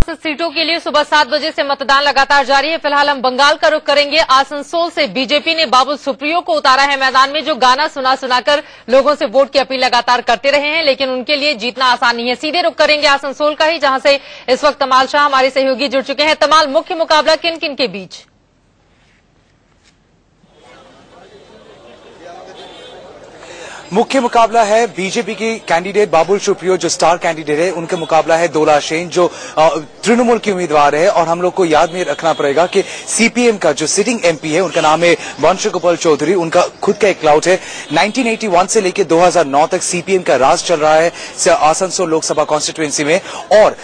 सीटों के लिए सुबह 7 बजे से मतदान लगातार जारी है। फिलहाल हम बंगाल का रुख करेंगे। आसनसोल से बीजेपी ने बाबुल सुप्रियो को उतारा है मैदान में, जो गाना सुनाकर लोगों से वोट की अपील लगातार करते रहे हैं, लेकिन उनके लिए जीतना आसान नहीं है। सीधे रुख करेंगे आसनसोल का ही, जहां से इस वक्त तमाल शाह हमारे सहयोगी जुड़ चुके हैं। तमाल, मुख्य मुकाबला किन किन के बीच? मुख्य मुकाबला है बीजेपी की कैंडिडेट बाबुल सुप्रियो, जो स्टार कैंडिडेट है। उनका मुकाबला है दोला सेन, जो तृणमूल की उम्मीदवार है। और हम लोग को याद में रखना पड़ेगा कि सीपीएम का जो सिटिंग एमपी है, उनका नाम है वंशगोपाल चौधरी। उनका खुद का एक क्लाउड है। 1981 से लेकर 2009 तक सीपीएम का राज चल रहा है आसनसोल लोकसभा कॉन्स्टिट्यूएंसी में। और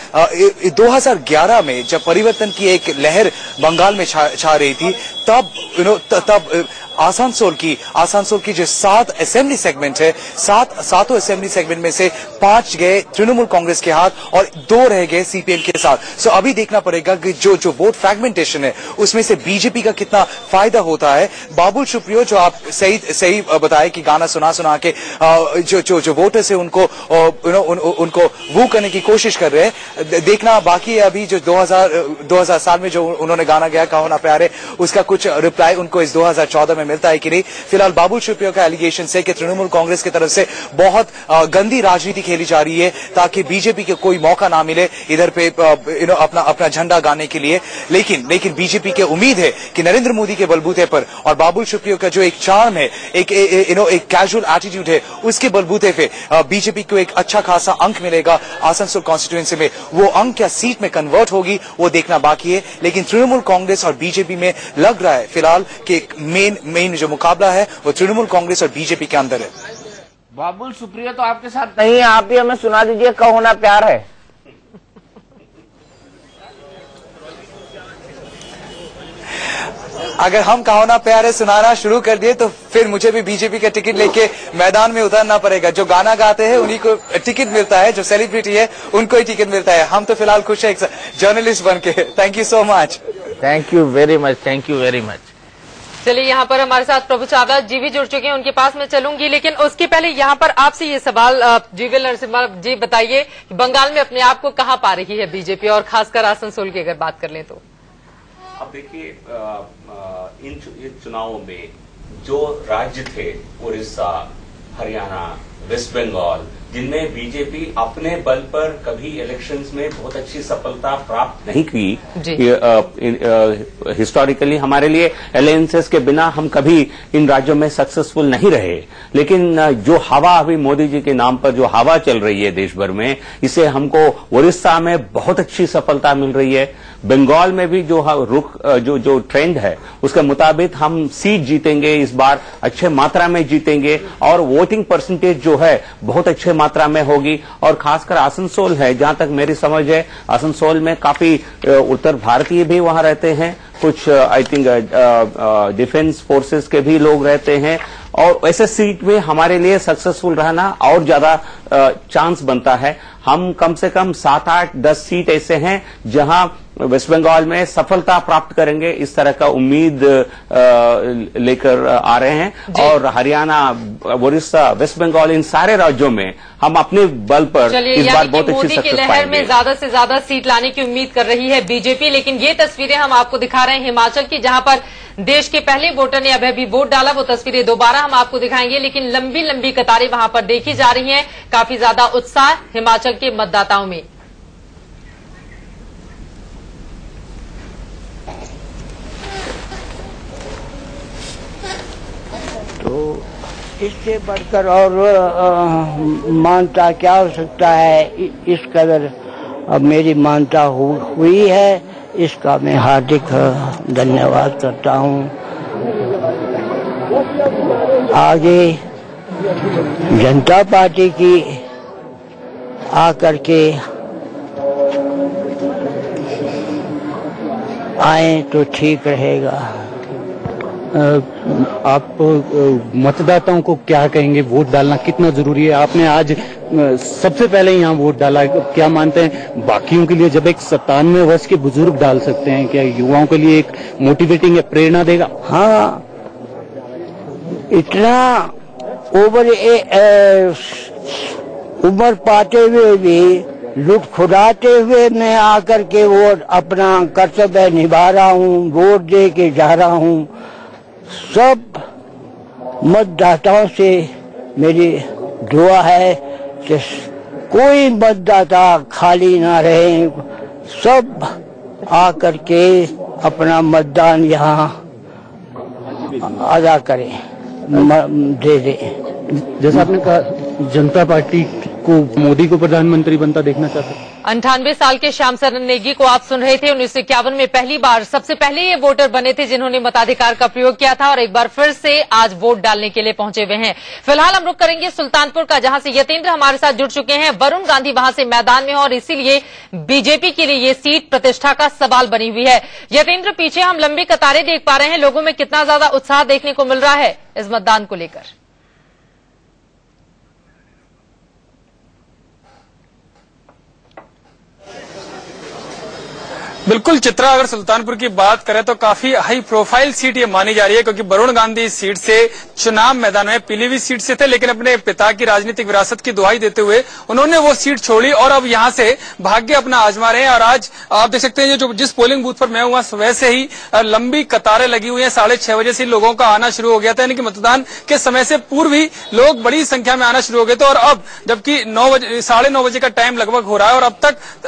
2011 में जब परिवर्तन की एक लहर बंगाल में छा रही थी, तब आसनसोल की जो 7 असेंबली सेगमेंट है, सातों असेंबली सेगमेंट में से 5 गए तृणमूल कांग्रेस के हाथ और 2 रह गए सीपीएम के साथ। सो अभी देखना पड़ेगा कि जो वोट फ्रैगमेंटेशन है, उसमें से बीजेपी का कितना फायदा होता है। बाबुल सुप्रियो, जो आप सही बताए कि गाना सुना के जो वोटर्स है उनको वो करने की कोशिश कर रहे हैं। देखना बाकी है अभी। जो 2000 साल में जो उन्होंने गाना गाया कहो ना प्यारे, उसका कुछ रिप्लाई उनको इस 2014 में मिलता है कि नहीं। फिलहाल बाबुल सुप्रियो का एलिगेशन है कि तृणमूल कांग्रेस की तरफ से बहुत गंदी राजनीति खेली जा रही है, ताकि बीजेपी को कोई मौका ना मिले इधर पे अपना झंडा गाने के लिए। लेकिन बीजेपी के उम्मीद है कि नरेंद्र मोदी के बलबूते पर और बाबुल सुप्रियो का जो एक चार्म है, एक कैजुअल एटीट्यूड है, उसके बलबूते पे बीजेपी को एक अच्छा खासा अंक मिलेगा आसनसोल कॉन्स्टिट्यूएंसी में। वो अंक क्या सीट में कन्वर्ट होगी, वो देखना बाकी है। लेकिन तृणमूल कांग्रेस और बीजेपी में लग रहा है फिलहाल कि मेन जो मुकाबला है वो तृणमूल कांग्रेस और बीजेपी के अंदर है। बाबुल सुप्रियो तो आपके साथ नहीं है, आप ही हमें सुना दीजिए कहो ना प्यार है। अगर हम कहो ना प्यार है सुनाना शुरू कर दिए तो फिर मुझे भी बीजेपी का टिकट लेके मैदान में उतरना पड़ेगा। जो गाना गाते हैं उन्हीं को टिकट मिलता है, जो सेलिब्रिटी है उनको ही टिकट मिलता है। हम तो फिलहाल खुश है एक जर्नलिस्ट बन के। Thank you so much. Thank you very much, thank you very much. चलिए, यहाँ पर हमारे साथ प्रभु चावला जी भी जुड़ चुके हैं, उनके पास मैं चलूंगी, लेकिन उसके पहले यहाँ पर आपसे ये सवाल, जीवी नरसिम्हा जी बताइए, बंगाल में अपने आप को कहाँ पा रही है बीजेपी, और खासकर आसनसोल की अगर बात कर लें तो? अब देखिए, इन चुनावों में जो राज्य थे, उड़ीसा, हरियाणा, वेस्ट बंगाल, जिनमें बीजेपी अपने बल पर कभी इलेक्शंस में बहुत अच्छी सफलता प्राप्त नहीं की, हिस्टोरिकली हमारे लिए अलायंसेस के बिना हम कभी इन राज्यों में सक्सेसफुल नहीं रहे। लेकिन जो हवा अभी मोदी जी के नाम पर जो हवा चल रही है देश भर में, इसे हमको उड़ीसा में बहुत अच्छी सफलता मिल रही है। बंगाल में भी जो ट्रेंड है उसके मुताबिक हम सीट जीतेंगे, इस बार अच्छे मात्रा में जीतेंगे, और वोटिंग परसेंटेज जो है बहुत अच्छे मात्रा में होगी। और खासकर आसनसोल है, जहां तक मेरी समझ है, आसनसोल में काफी उत्तर भारतीय भी वहां रहते हैं, कुछ आई थिंक डिफेंस फोर्सेस के भी लोग रहते हैं, और ऐसे सीट में हमारे लिए सक्सेसफुल रहना और ज्यादा चांस बनता है। हम कम से कम 7, 8, 10 सीट ऐसे हैं जहां वेस्ट बंगाल में सफलता प्राप्त करेंगे, इस तरह का उम्मीद लेकर आ रहे हैं। और हरियाणा, उड़ीसा, वेस्ट बंगाल, इन सारे राज्यों में हम अपने बल पर इस बार बहुत अच्छी सक्सेस पाएंगे। लहर में ज्यादा से ज्यादा सीट लाने की उम्मीद कर रही है बीजेपी। लेकिन ये तस्वीरें हम आपको दिखा रहे हैं हिमाचल की, जहां पर देश के पहले वोटर ने अभी वोट डाला। वो तस्वीरें दोबारा हम आपको दिखाएंगे, लेकिन लंबी लंबी कतारें वहां पर देखी जा रही हैं। काफी ज्यादा उत्साह हिमाचल के मतदाताओं में। तो इससे बढ़कर और मानता क्या हो सकता है। इस कदर अब मेरी मानता हुई है, इसका मैं हार्दिक धन्यवाद करता हूँ। आगे जनता पार्टी की आकर के आए तो ठीक रहेगा। आप मतदाताओं को क्या कहेंगे, वोट डालना कितना जरूरी है? आपने आज सबसे पहले यहाँ वोट डाला, क्या मानते हैं बाकियों के लिए जब एक 97 वर्ष के बुजुर्ग डाल सकते हैं, क्या युवाओं के लिए एक मोटिवेटिंग या प्रेरणा देगा? हाँ, इतना उम्र पाते हुए भी लुट खुदाते हुए मैं आकर के वो अपना कर्तव्य निभा रहा हूँ, वोट दे के जा रहा हूँ। सब मतदाताओं से मेरी दुआ है कि कोई मतदाता खाली ना रहे, सब आकर के अपना मतदान यहाँ अदा करें, दे दें। जैसा आपने कहा, जनता पार्टी को मोदी को प्रधानमंत्री बनता देखना चाहते हैं। 98 साल के श्याम शरण नेगी को आप सुन रहे थे। 1951 में पहली बार सबसे पहले ये वोटर बने थे जिन्होंने मताधिकार का प्रयोग किया था और एक बार फिर से आज वोट डालने के लिए पहुंचे हुए हैं। फिलहाल हम रुख करेंगे सुल्तानपुर का, जहां से यतेंद्र हमारे साथ जुड़ चुके हैं। वरुण गांधी वहां से मैदान में है और इसीलिए बीजेपी के लिए ये सीट प्रतिष्ठा का सवाल बनी हुई है। यतेंद्र, पीछे हम लंबी कतारें देख पा रहे हैं, लोगों में कितना ज्यादा उत्साह देखने को मिल रहा है इस मतदान को लेकर? बिल्कुल चित्रा, अगर सुल्तानपुर की बात करें तो काफी हाई प्रोफाइल सीट ये मानी जा रही है, क्योंकि वरुण गांधी इस सीट से चुनाव मैदान में पीलीभीत सीट से थे, लेकिन अपने पिता की राजनीतिक विरासत की दुहाई देते हुए उन्होंने वो सीट छोड़ी और अब यहां से भाग्य अपना आजमा रहे हैं। और आज आप देख सकते हैं जो जिस पोलिंग बूथ पर मैं हुआ सुबह से ही लंबी कतारें लगी हुई है। 6:30 बजे से लोगों का आना शुरू हो गया था, यानी कि मतदान के समय से पूर्व ही लोग बड़ी संख्या में आना शुरू हो गए थे। और अब जबकि 9:30 बजे का टाइम लगभग हो रहा है और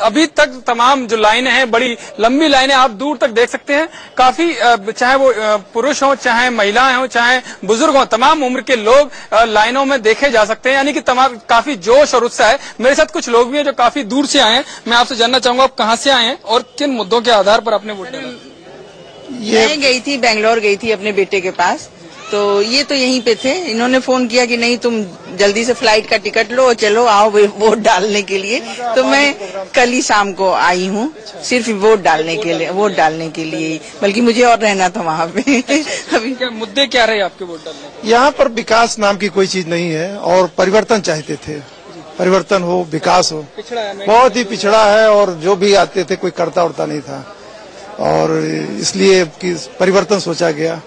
अभी तक तमाम जो लाइनें हैं, बड़ी लंबी लाइनें आप दूर तक देख सकते हैं। काफी चाहे वो पुरुष हो, चाहे महिलाएं हो, चाहे बुजुर्ग हो, तमाम उम्र के लोग लाइनों में देखे जा सकते हैं, यानी कि तमाम काफी जोश और उत्साह है। मेरे साथ कुछ लोग भी हैं जो काफी दूर से आए हैं। मैं आपसे जानना चाहूंगा आप कहां से आए हैं और किन मुद्दों के आधार पर आपने वोट डाला? मैं गई थी, बेंगलोर गई थी अपने बेटे के पास, तो ये तो यहीं पे थे। इन्होंने फोन किया कि नहीं तुम जल्दी से फ्लाइट का टिकट लो, चलो आओ वोट डालने के लिए। तो मैं कल ही शाम को आई हूँ सिर्फ वोट डालने के लिए, बल्कि मुझे और रहना था वहाँ पे। अभी क्या मुद्दे क्या रहे आपके वोट डालने? यहाँ पर विकास नाम की कोई चीज नहीं है और परिवर्तन चाहते थे, परिवर्तन हो, विकास हो। बहुत ही पिछड़ा है और जो भी आते थे कोई करता उड़ता नहीं था और इसलिए परिवर्तन सोचा गया।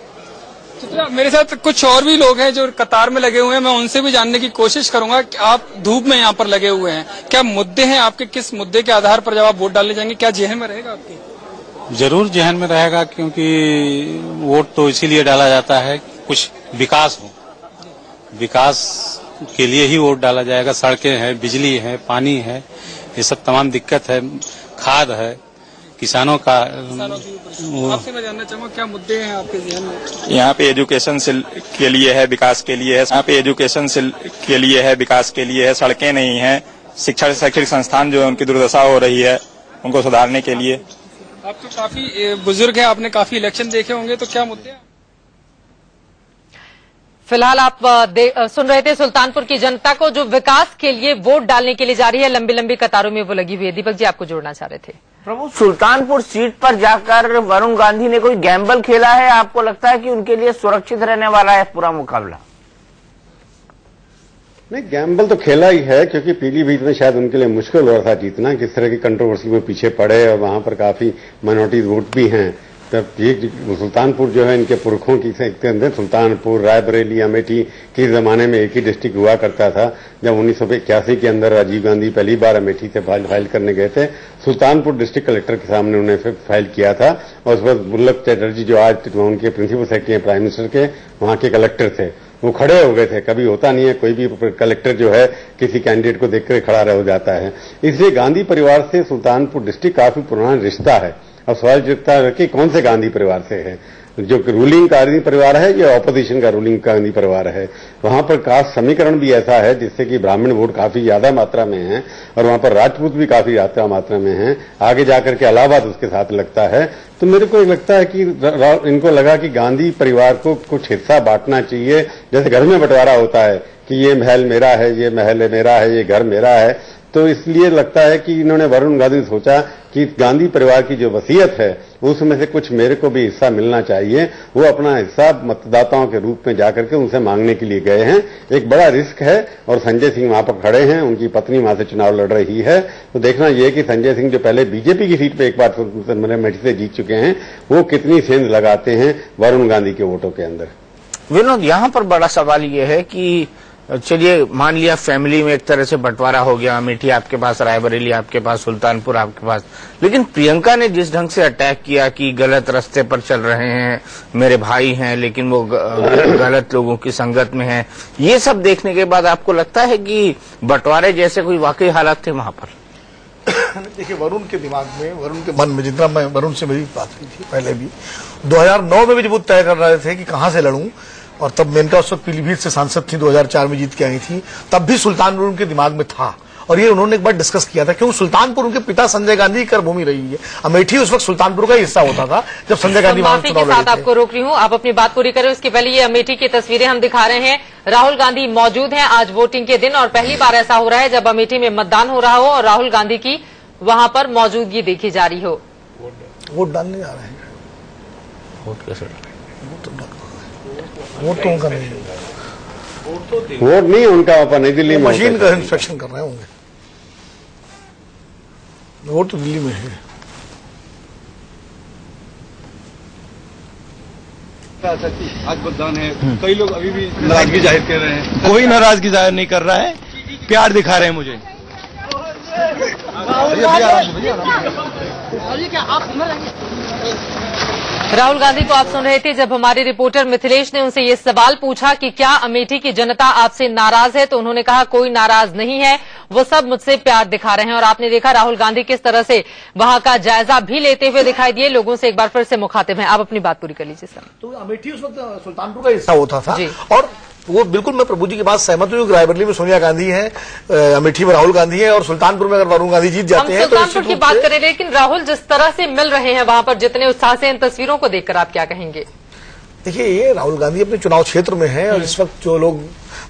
मेरे साथ कुछ और भी लोग हैं जो कतार में लगे हुए हैं, मैं उनसे भी जानने की कोशिश करूंगा कि आप धूप में यहाँ पर लगे हुए हैं, क्या मुद्दे हैं आपके? किस मुद्दे के आधार पर जब आप वोट डालने जाएंगे क्या जेहन में रहेगा आपके? जरूर जेहन में रहेगा, क्योंकि वोट तो इसीलिए डाला जाता है कुछ विकास हो, विकास के लिए ही वोट डाला जाएगा। सड़कें हैं, बिजली है, पानी है, ये सब तमाम दिक्कत है, खाद है, किसानों का। आपसे मैं जानना चाहूंगा क्या मुद्दे हैं आपके ज़हन में? यहाँ पे एजुकेशन के लिए है, विकास के लिए है। यहाँ पे एजुकेशन के लिए है, विकास के लिए है। सड़कें नहीं है, शैक्षणिक संस्थान जो है उनकी दुर्दशा हो रही है, उनको सुधारने के लिए। आप तो काफी बुजुर्ग हैं, आपने काफी इलेक्शन देखे होंगे, तो क्या मुद्दे हैं? फिलहाल आप सुन रहे थे सुल्तानपुर की जनता को जो विकास के लिए वोट डालने के लिए जा रही है, लंबी लंबी कतारों में वो लगी हुई है। दीपक जी आपको जोड़ना चाह रहे थे। प्रभु, सुल्तानपुर सीट पर जाकर वरुण गांधी ने कोई गैम्बल खेला है? आपको लगता है कि उनके लिए सुरक्षित रहने वाला है पूरा मुकाबला? नहीं, गैम्बल तो खेला ही है, क्योंकि पीलीभीत में शायद उनके लिए मुश्किल हो रहा था जीतना। किस तरह की कंट्रोवर्सी में पीछे पड़े और वहां पर काफी माइनॉरिटी वोट भी हैं। तब ये सुल्तानपुर जो है इनके पुरखों की के अंदर, सुल्तानपुर, रायबरेली, अमेठी के जमाने में एक ही डिस्ट्रिक्ट हुआ करता था। जब 1981 के अंदर राजीव गांधी पहली बार अमेठी से फाइल करने गए थे, सुल्तानपुर डिस्ट्रिक्ट कलेक्टर के सामने उन्होंने फाइल किया था और उस वक्त बुल्लभ चटर्जी जो आज उनके प्रिंसिपल सेक्रेटरी हैं प्राइम मिनिस्टर के, वहां के कलेक्टर थे, वो खड़े हो गए थे। कभी होता नहीं है कोई भी कलेक्टर जो है किसी कैंडिडेट को देखकर खड़ा हो जाता है। इसलिए गांधी परिवार से सुल्तानपुर डिस्ट्रिक्ट काफी पुराना रिश्ता है। अब सवाल जितना है कि कौन से गांधी परिवार से है, जो रूलिंग गांधी परिवार है या ऑपोजिशन का रूलिंग गांधी परिवार है। वहां पर कास्ट समीकरण भी ऐसा है जिससे कि ब्राह्मण वोट काफी ज्यादा मात्रा में है और वहां पर राजपूत भी काफी ज्यादा मात्रा में है। आगे जाकर के इलाहाबाद उसके साथ लगता है। तो मेरे को लगता है कि इनको लगा कि गांधी परिवार को कुछ हिस्सा बांटना चाहिए, जैसे घर में बंटवारा होता है कि ये महल मेरा है, ये महल मेरा है, ये घर मेरा है। तो इसलिए लगता है कि इन्होंने वरुण गांधी ने सोचा कि गांधी परिवार की जो वसीयत है उसमें से कुछ मेरे को भी हिस्सा मिलना चाहिए। वो अपना हिस्सा मतदाताओं के रूप में जाकर के उनसे मांगने के लिए गए हैं। एक बड़ा रिस्क है और संजय सिंह वहां पर खड़े हैं, उनकी पत्नी वहां से चुनाव लड़ रही है। तो देखना यह कि संजय सिंह जो पहले बीजेपी की सीट पे एक बार अमेठी से जीत चुके हैं, वो कितनी सेंध लगाते हैं वरुण गांधी के वोटों के अंदर। विनोद, यहाँ पर बड़ा सवाल ये है कि चलिए, मान लिया फैमिली में एक तरह से बंटवारा हो गया, अमेठी आपके पास, रायबरेली आपके पास, सुल्तानपुर आपके पास, लेकिन प्रियंका ने जिस ढंग से अटैक किया कि गलत रास्ते पर चल रहे हैं, मेरे भाई हैं लेकिन वो गलत लोगों की संगत में हैं, ये सब देखने के बाद आपको लगता है कि बंटवारे जैसे कोई वाकई हालात थे वहां पर? देखिए, वरुण के दिमाग में, वरुण के मन में, जितना मैं वरुण से मेरी बात हुई थी पहले भी, 2009 में भी जब वो तय कर रहे थे कि कहां से लड़ूं, और तब मेनका उस वक्त पीलीभीत से सांसद थी, 2004 में जीत के आई थी, तब भी सुल्तानपुर उनके दिमाग में था। और ये उन्होंने एक बार डिस्कस किया था, क्योंकि सुल्तानपुर उनके पिता संजय गांधी की कर्मभूमि रही है। अमेठी उस वक्त सुल्तानपुर का हिस्सा होता था जब संजय गांधी वहां चुनाव लड़े थे। आपको रोक रही हूँ, आप अपनी बात पूरी करें, उसके पहले ये अमेठी की तस्वीरें हम दिखा रहे हैं। राहुल गांधी मौजूद हैं आज वोटिंग के दिन, और पहली बार ऐसा हो रहा है जब अमेठी में मतदान हो रहा हो और राहुल गांधी की वहां पर मौजूदगी देखी जा रही हो। वोट डालने जा रहे हैं। वोट कैसे? वोट तो उनका नहीं, वोट नहीं उनका, अपन नई दिल्ली में मशीन का इंस्पेक्शन कर रहे होंगे। वोट तो दिल्ली में है। आज मतदान है, कई लोग अभी भी नाराजगी जाहिर कर रहे हैं। कोई नाराजगी जाहिर नहीं कर रहा है, प्यार दिखा रहे हैं मुझे। राहुल गांधी को आप सुन रहे थे जब हमारे रिपोर्टर मिथिलेश ने उनसे ये सवाल पूछा कि क्या अमेठी की जनता आपसे नाराज है, तो उन्होंने कहा कोई नाराज नहीं है, वो सब मुझसे प्यार दिखा रहे हैं। और आपने देखा राहुल गांधी किस तरह से वहां का जायजा भी लेते हुए दिखाई दिए। लोगों से एक बार फिर से मुखातिब हैं, आप अपनी बात पूरी कर लीजिए सर। तो अमेठी उस वक्त सुल्तानपुर का हिस्सा होता था, और वो बिल्कुल मैं प्रभु जी की बात सहमत हूँ। रायबरेली में सोनिया गांधी है, अमेठी में राहुल गांधी है, और सुल्तानपुर में अगर वरुण गांधी जीत जाते हैं तो सुल्तानपुर की बात करें, लेकिन राहुल जिस तरह से मिल रहे हैं वहां पर, जितने उत्साह से, इन तस्वीरों को देखकर आप क्या कहेंगे? देखिए, ये राहुल गांधी अपने चुनाव क्षेत्र में है, और इस वक्त जो लोग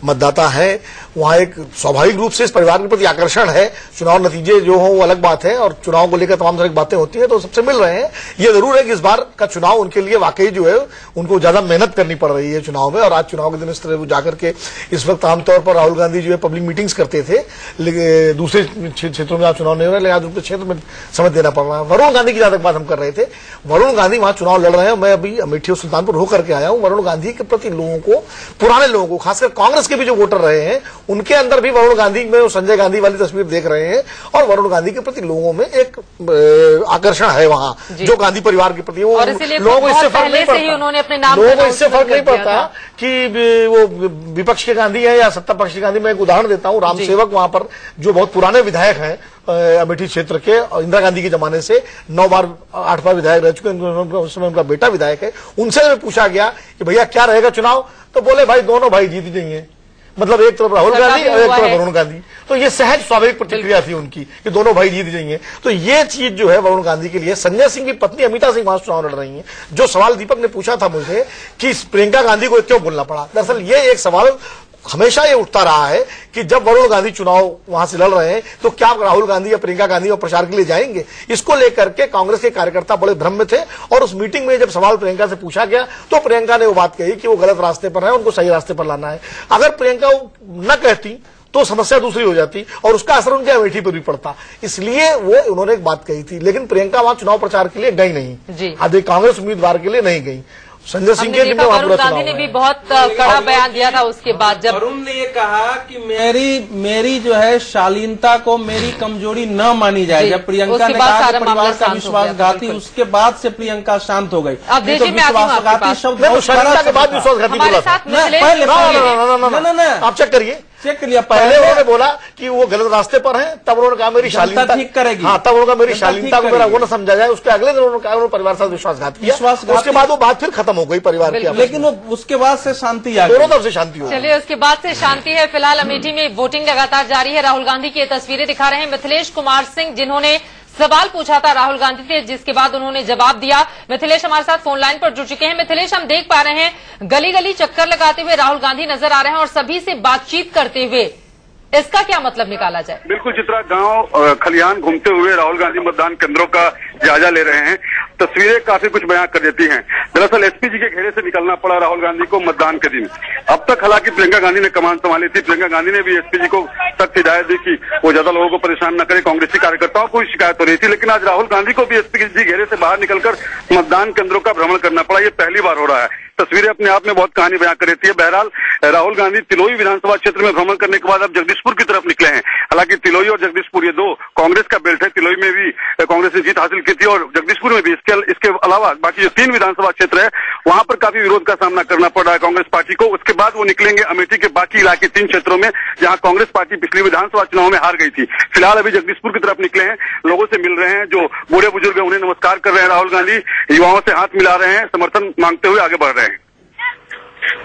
मतदाता है वहां एक स्वाभाविक रूप से इस परिवार के प्रति आकर्षण है। चुनाव नतीजे जो हो वो अलग बात है, और चुनाव को लेकर तमाम तरह की बातें होती है, तो सबसे मिल रहे हैं। ये जरूर है कि इस बार का चुनाव उनके लिए वाकई जो है उनको ज्यादा मेहनत करनी पड़ रही है चुनाव में। और आज चुनाव के दिन इस तरह जाकर के, इस वक्त आमतौर पर राहुल गांधी जो है पब्लिक मीटिंग्स करते थे, लेकिन दूसरे क्षेत्रों में आज चुनाव नहीं हो रहा है, लेकिन आज क्षेत्र में समय देना पड़ रहा है। वरुण गांधी की ज्यादा बात हम कर रहे थे, वरुण गांधी वहां चुनाव लड़ रहे हैं। मैं अभी अमेठी और सुल्तानपुर होकर के आया हूं। वरुण गांधी के प्रति लोगों को, पुराने लोगों को, खासकर कांग्रेस के भी जो वोटर रहे हैं, उनके अंदर भी वरुण गांधी में संजय गांधी वाली तस्वीर देख रहे हैं, और वरुण गांधी के प्रति लोगों में एक आकर्षण है वहां, जो गांधी परिवार के प्रति। वो लोगों को इससे फर्क नहीं पड़ता, उन्होंने अपने नाम लोगों को इससे फर्क नहीं पड़ता कि वो विपक्ष के गांधी है या सत्ता पक्ष के गांधी। मैं एक उदाहरण देता हूं, राम सेवक वहां पर जो बहुत पुराने विधायक हैं अमेठी क्षेत्र के, इंदिरा गांधी के जमाने से 9 बार 8 बार विधायक रह चुके हैं, उस समय उनका बेटा विधायक है। उनसे पूछा गया कि भैया क्या रहेगा चुनाव, तो बोले भाई दोनों भाई जीत जाएंगे, मतलब एक तरफ राहुल गांधी और एक तरफ वरुण गांधी। तो ये सहज स्वाभाविक प्रतिक्रिया थी उनकी कि दोनों भाई जीत जाएंगे। तो ये चीज जो है वरुण गांधी के लिए, संजय सिंह की पत्नी अमिता सिंह वहां चुनाव लड़ रही हैं। जो सवाल दीपक ने पूछा था मुझे कि प्रियंका गांधी को क्यों बोलना पड़ा, दरअसल ये एक सवाल हमेशा ये उठता रहा है कि जब वरुण गांधी चुनाव वहां से लड़ रहे हैं तो क्या राहुल गांधी या प्रियंका गांधी और प्रचार के लिए जाएंगे। इसको लेकर के कांग्रेस के कार्यकर्ता बड़े भ्रम में थे, और उस मीटिंग में जब सवाल प्रियंका से पूछा गया तो प्रियंका ने वो बात कही कि वो गलत रास्ते पर है, उनको सही रास्ते पर लाना है। अगर प्रियंका न कहती तो समस्या दूसरी हो जाती, और उसका असर उनके अमेठी पर भी पड़ता। इसलिए वो उन्होंने एक बात कही थी, लेकिन प्रियंका वहां चुनाव प्रचार के लिए गई नहीं, आज कांग्रेस उम्मीदवार के लिए नहीं गई। संजय सिंह के वरुण गांधी ने भी बहुत कड़ा बयान दिया था उसके बाद, जब वरुण ने ये कहा कि मेरी जो है शालीनता को मेरी कमजोरी न मानी जाए। जब प्रियंका ने कहा कि परिवार का विश्वासघाती, उसके बाद से प्रियंका शांत हो गई। अब देखिए, विश्वासघाती शब्द के बाद विश्वासघाती बोला था। आप चेक करिए, चेक कर लिया। पहले उन्होंने बोला कि वो गलत रास्ते पर हैं, तब उन्होंने कहा मेरी शालीनता ठीक करेगी। हाँ, तब उन्होंने कहा मेरी शालीनता को मेरा वो न समझा जाए। उसके अगले दिन उन्होंने कहा उन्होंने परिवार से विश्वासघात किया, उसके बाद वो बात फिर खत्म हो गई परिवार की, लेकिन उसके बाद से शांति आ गई, दोनों तरफ से शांति हो। चलिए, उसके बाद से शांति है। फिलहाल अमेठी में वोटिंग लगातार जारी है। राहुल गांधी की तस्वीरें दिखा रहे हैं मिथिलेश कुमार सिंह, जिन्होंने सवाल पूछा था राहुल गांधी से, जिसके बाद उन्होंने जवाब दिया। मिथिलेश हमारे साथ फोन लाइन पर जुड़ चुके हैं। मिथिलेश, हम देख पा रहे हैं गली गली चक्कर लगाते हुए राहुल गांधी नजर आ रहे हैं और सभी से बातचीत करते हुए, इसका क्या मतलब निकाला जाए? बिल्कुल चित्रा, गांव खलिहान घूमते हुए राहुल गांधी मतदान केंद्रों का जायजा ले रहे हैं। तस्वीरें काफी कुछ बयां कर देती हैं। दरअसल एसपीजी के घेरे से निकलना पड़ा राहुल गांधी को मतदान के दिन। अब तक हालांकि प्रियंका गांधी ने कमान संभाली थी। प्रियंका गांधी ने भी एसपीजी को सख्त हिदायत दी कि वो ज्यादा लोगों को परेशान न करे। कांग्रेसी कार्यकर्ताओं को शिकायत हो रही थी, लेकिन आज राहुल गांधी को भी एसपीजी घेरे से बाहर निकलकर मतदान केंद्रों का भ्रमण करना पड़ा। ये पहली बार हो रहा है। तस्वीरें अपने आप में बहुत कहानी बयां कर देती है। बहरहाल राहुल गांधी तिलोई विधानसभा क्षेत्र में भ्रमण करने के बाद अब जगदीशपुर की तरफ निकले हैं। हालांकि तिलोई और जगदीशपुर ये दो कांग्रेस का बेल्ट है। तिलोई में भी कांग्रेस ने जीत हासिल की थी और जगदीशपुर में भी। इसके अलावा बाकी जो 3 विधानसभा क्षेत्र है वहां पर काफी विरोध का सामना करना पड़ रहा है कांग्रेस पार्टी को। उसके बाद वो निकलेंगे अमेठी के बाकी इलाके 3 क्षेत्रों में जहां कांग्रेस पार्टी पिछली विधानसभा चुनाव में हार गई थी। फिलहाल अभी जगदीशपुर की तरफ निकले हैं, लोगों से मिल रहे हैं, जो बूढ़े बुजुर्ग हैं उन्हें नमस्कार कर रहे हैं। राहुल गांधी युवाओं से हाथ मिला रहे हैं, समर्थन मांगते हुए आगे बढ़ रहे हैं।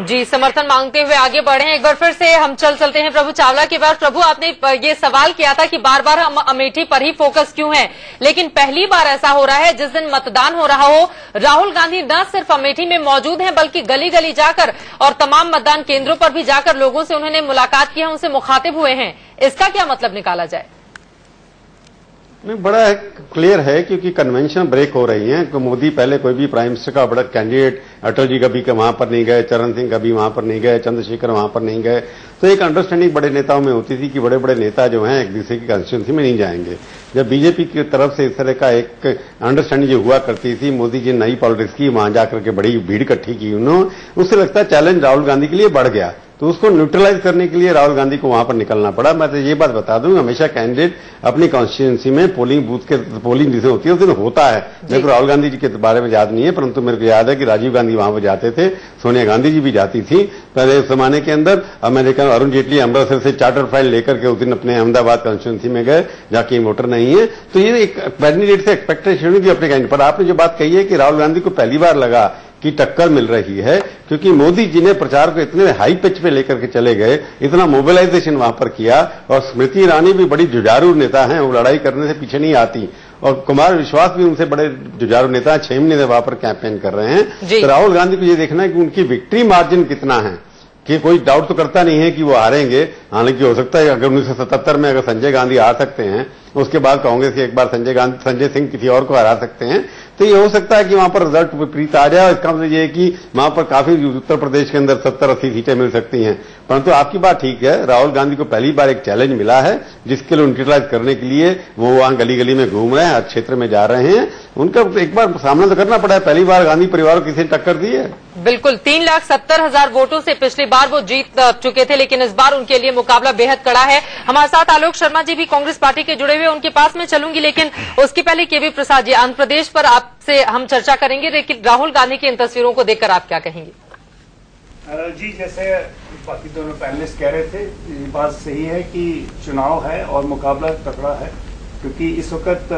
जी, समर्थन मांगते हुए आगे बढ़े हैं। एक बार फिर से हम चलते हैं प्रभु चावला के पास। प्रभु, आपने ये सवाल किया था कि बार बार हम अमेठी पर ही फोकस क्यों है, लेकिन पहली बार ऐसा हो रहा है जिस दिन मतदान हो रहा हो राहुल गांधी न सिर्फ अमेठी में मौजूद हैं बल्कि गली गली जाकर और तमाम मतदान केंद्रों पर भी जाकर लोगों से उन्होंने मुलाकात की है, उनसे मुखातिब हुए हैं। इसका क्या मतलब निकाला जाए? नहीं, बड़ा क्लियर है क्योंकि कन्वेंशन ब्रेक हो रही है। तो मोदी पहले कोई भी प्राइम मिनिस्टर का बड़ा कैंडिडेट, अटल जी कभी वहां पर नहीं गए, चरण सिंह कभी वहां पर नहीं गए, चंद्रशेखर वहां पर नहीं गए। तो एक अंडरस्टैंडिंग बड़े नेताओं में होती थी कि बड़े बड़े नेता जो हैं एक दूसरे की कंस्टिट्यूंसी में नहीं जाएंगे। जब बीजेपी की तरफ से इस तरह का एक अंडरस्टैंडिंग जो हुआ करती थी, मोदी जी ने नई पॉलिटिक्स की, वहां जाकर के बड़ी भीड़ इकट्ठी की उन्होंने, उससे लगता है चैलेंज राहुल गांधी के लिए बढ़ गया। तो उसको न्यूट्रलाइज करने के लिए राहुल गांधी को वहां पर निकलना पड़ा। मैं तो ये बात बता दूं, हमेशा कैंडिडेट अपनी कॉन्स्टिट्यूंसी में पोलिंग जिसे होती है उस दिन होता है। मेरे को राहुल गांधी जी के बारे में याद नहीं है, परंतु मेरे को याद है कि राजीव गांधी वहां पर जाते थे, सोनिया गांधी जी भी जाती थी पहले उस जमाने के अंदर। अमेरिकन अरुण जेटली अमृतसर से चार्टर फाइल लेकर के उस दिन अपने अहमदाबाद कॉन्स्टिट्यूंसी में गए, जाके वोटर नहीं है। तो ये एक कैंडिडेट से एक्सपेक्टेशन भी अपने कैंडिडेट पर। आपने जो बात कही है कि राहुल गांधी को पहली बार लगा की टक्कर मिल रही है, क्योंकि मोदी जी ने प्रचार को इतने हाई पिच पे लेकर के चले गए, इतना मोबिलाइजेशन वहां पर किया। और स्मृति ईरानी भी बड़ी जुझारू नेता हैं, वो लड़ाई करने से पीछे नहीं आती। और कुमार विश्वास भी उनसे बड़े जुझारू नेता हैं, 6 महीने से वहां पर कैंपेन कर रहे हैं। तो राहुल गांधी को ये देखना है कि उनकी विक्ट्री मार्जिन कितना है, कि कोई डाउट तो करता नहीं है कि वो हारेंगे। हालांकि हो सकता है अगर 1977 में अगर संजय गांधी हार सकते हैं, उसके बाद कांग्रेस के एक बार संजय सिंह किसी और को हरा सकते हैं, तो ये हो सकता है कि वहां पर रिजल्ट विपरीत आ जाए। इसका मतलब ये है कि वहां पर काफी उत्तर प्रदेश के अंदर 70-80 सीटें मिल सकती हैं। परंतु आपकी बात ठीक है, राहुल गांधी को पहली बार एक चैलेंज मिला है जिसके लिए यूटिलाइज करने के लिए वो वहां गली गली में घूम रहे हैं, हर क्षेत्र में जा रहे हैं। उनका एक बार सामना तो करना पड़ा है, पहली बार गांधी परिवार को किसी ने टक्कर दी है। बिल्कुल, 3,70,000 वोटों से पिछली बार वो जीत चुके थे, लेकिन इस बार उनके लिए मुकाबला बेहद कड़ा है। हमारे साथ आलोक शर्मा जी भी कांग्रेस पार्टी के जुड़े हुए, उनके पास में चलूंगी, लेकिन उसके पहले केबी प्रसाद जी, आंध्र प्रदेश पर आपसे हम चर्चा करेंगे, लेकिन राहुल गांधी की इन तस्वीरों को देखकर आप क्या कहेंगे? जी, जैसे बाकी दोनों पैनलिस्ट कह रहे थे, ये बात सही है कि चुनाव है और मुकाबला तगड़ा है, क्योंकि इस वक्त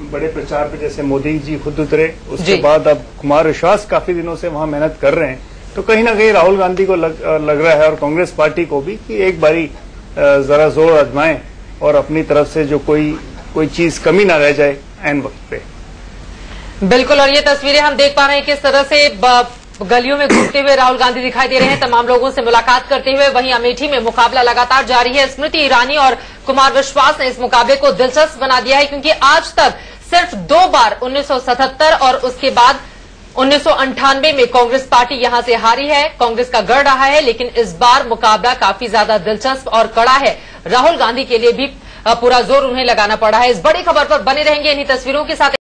बड़े प्रचार पे जैसे मोदी जी खुद उतरे, उसके बाद अब कुमार विश्वास काफी दिनों से वहां मेहनत कर रहे हैं। तो कहीं ना कहीं राहुल गांधी को लग रहा है और कांग्रेस पार्टी को भी कि एक बारी जरा जोर आजमाएं और अपनी तरफ से जो कोई चीज कमी ना रह जाए ऐन वक्त पे। बिल्कुल, और ये तस्वीरें हम देख पा रहे हैं किस तरह से गलियों में घूमते हुए राहुल गांधी दिखाई दे रहे हैं, तमाम लोगों से मुलाकात करते हुए। वहीं अमेठी में मुकाबला लगातार जारी है। स्मृति ईरानी और कुमार विश्वास ने इस मुकाबले को दिलचस्प बना दिया है, क्योंकि आज तक सिर्फ 2 बार 1977 और उसके बाद 1998 में कांग्रेस पार्टी यहां से हारी है, कांग्रेस का गढ़ रहा है। लेकिन इस बार मुकाबला काफी ज्यादा दिलचस्प और कड़ा है। राहुल गांधी के लिए भी पूरा जोर उन्हें लगाना पड़ा है। इस बड़ी खबर पर बने रहेंगे इन्हीं तस्वीरों के साथ।